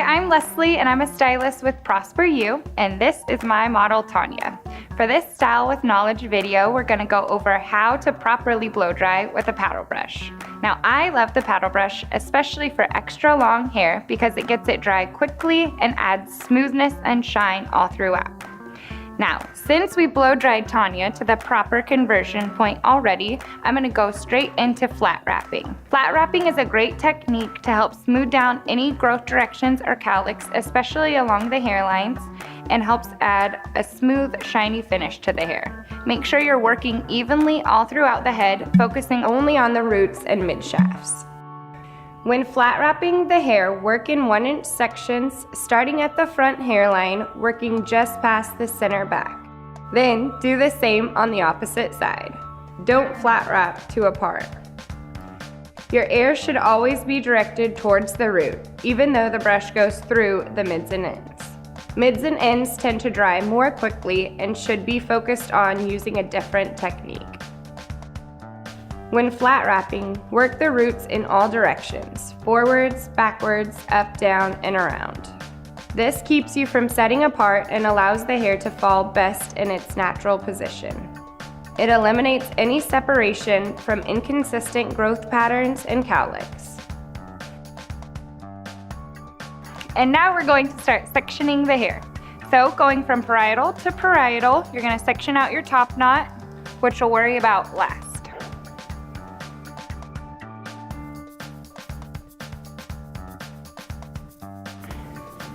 I'm Leslie and I'm a stylist with Prosper You, and this is my model Tanya. For this Style with Knowledge video, we're going to go over how to properly blow dry with a paddle brush. Now, I love the paddle brush, especially for extra long hair because it gets it dry quickly and adds smoothness and shine all throughout. Now, since we blow dried Tanya to the proper conversion point already, I'm going to go straight into flat wrapping. Flat wrapping is a great technique to help smooth down any growth directions or cowlicks, especially along the hairlines, and helps add a smooth, shiny finish to the hair. Make sure you're working evenly all throughout the head, focusing only on the roots and mid-shafts. When flat wrapping the hair, work in 1-inch sections, starting at the front hairline, working just past the center back. Then do the same on the opposite side. Don't flat wrap too apart. Your air should always be directed towards the root, even though the brush goes through the mids and ends. Mids and ends tend to dry more quickly and should be focused on using a different technique. When flat wrapping, work the roots in all directions, forwards, backwards, up, down, and around. This keeps you from setting apart and allows the hair to fall best in its natural position. It eliminates any separation from inconsistent growth patterns and cowlicks. And now we're going to start sectioning the hair. So going from parietal to parietal, you're going to section out your top knot, which we'll worry about last.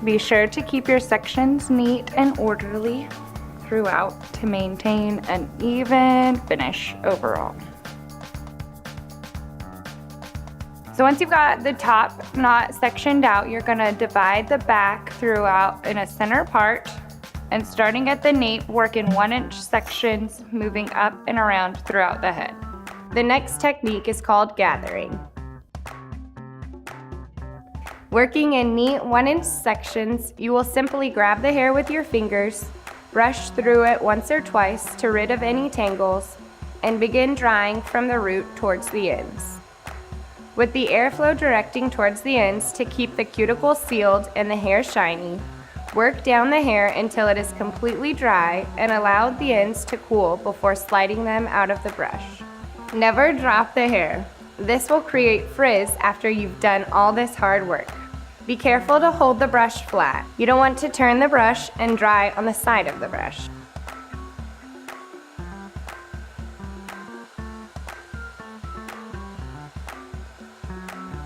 Be sure to keep your sections neat and orderly throughout to maintain an even finish overall. So once you've got the top knot sectioned out, you're gonna divide the back throughout in a center part, and starting at the nape, work in 1-inch sections, moving up and around throughout the head. The next technique is called gathering. Working in neat 1-inch sections, you will simply grab the hair with your fingers, brush through it once or twice to rid of any tangles, and begin drying from the root towards the ends. With the airflow directing towards the ends to keep the cuticle sealed and the hair shiny, work down the hair until it is completely dry and allow the ends to cool before sliding them out of the brush. Never drop the hair. This will create frizz after you've done all this hard work. Be careful to hold the brush flat. You don't want to turn the brush and dry on the side of the brush.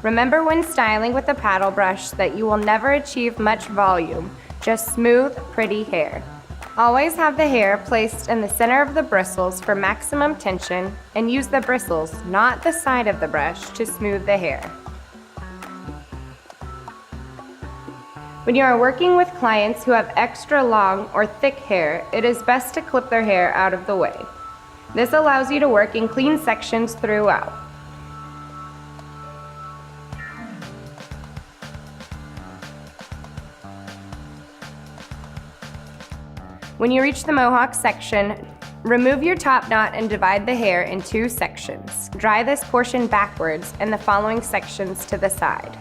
Remember when styling with a paddle brush that you will never achieve much volume, just smooth, pretty hair. Always have the hair placed in the center of the bristles for maximum tension, and use the bristles, not the side of the brush, to smooth the hair. When you are working with clients who have extra long or thick hair, it is best to clip their hair out of the way. This allows you to work in clean sections throughout. When you reach the mohawk section, remove your top knot and divide the hair in 2 sections. Dry this portion backwards and the following sections to the side.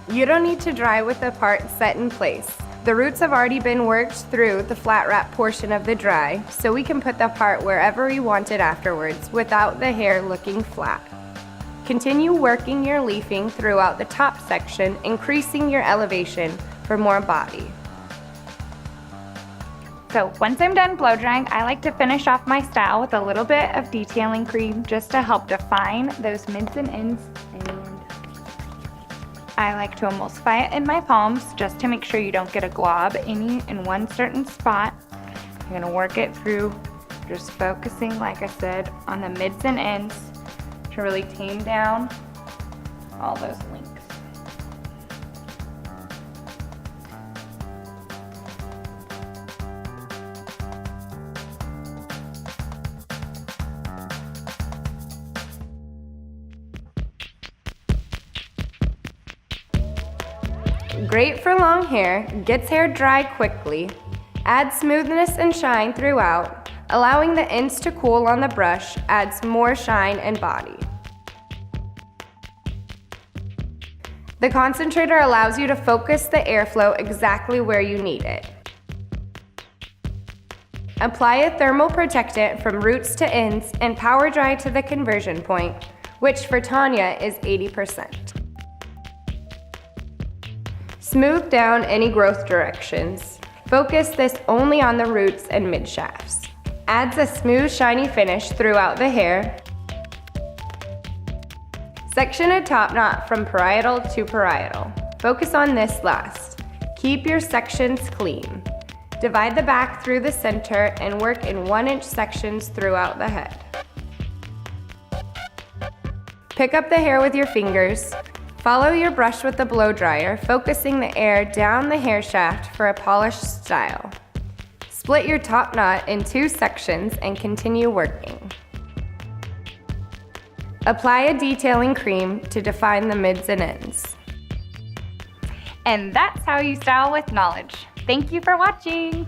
You don't need to dry with the part set in place. The roots have already been worked through the flat wrap portion of the dry, so we can put the part wherever we want it afterwards without the hair looking flat. Continue working your leafing throughout the top section, increasing your elevation for more body. So once I'm done blow drying, I like to finish off my style with a little bit of detailing cream just to help define those mids and ends. And I like to emulsify it in my palms just to make sure you don't get a glob in one certain spot. You're gonna work it through, just focusing, like I said, on the mids and ends to really tame down all those links. Great for long hair, gets hair dry quickly, adds smoothness and shine throughout, allowing the ends to cool on the brush adds more shine and body. The concentrator allows you to focus the airflow exactly where you need it. Apply a thermal protectant from roots to ends and power dry to the conversion point, which for Tanya is 80%. Smooth down any growth directions. Focus this only on the roots and mid-shafts. Adds a smooth, shiny finish throughout the hair. Section a top knot from parietal to parietal. Focus on this last. Keep your sections clean. Divide the back through the center and work in 1-inch sections throughout the head. Pick up the hair with your fingers. Follow your brush with the blow dryer, focusing the air down the hair shaft for a polished style. Split your top knot in 2 sections and continue working. Apply a detailing cream to define the mids and ends. And that's how you style with knowledge. Thank you for watching.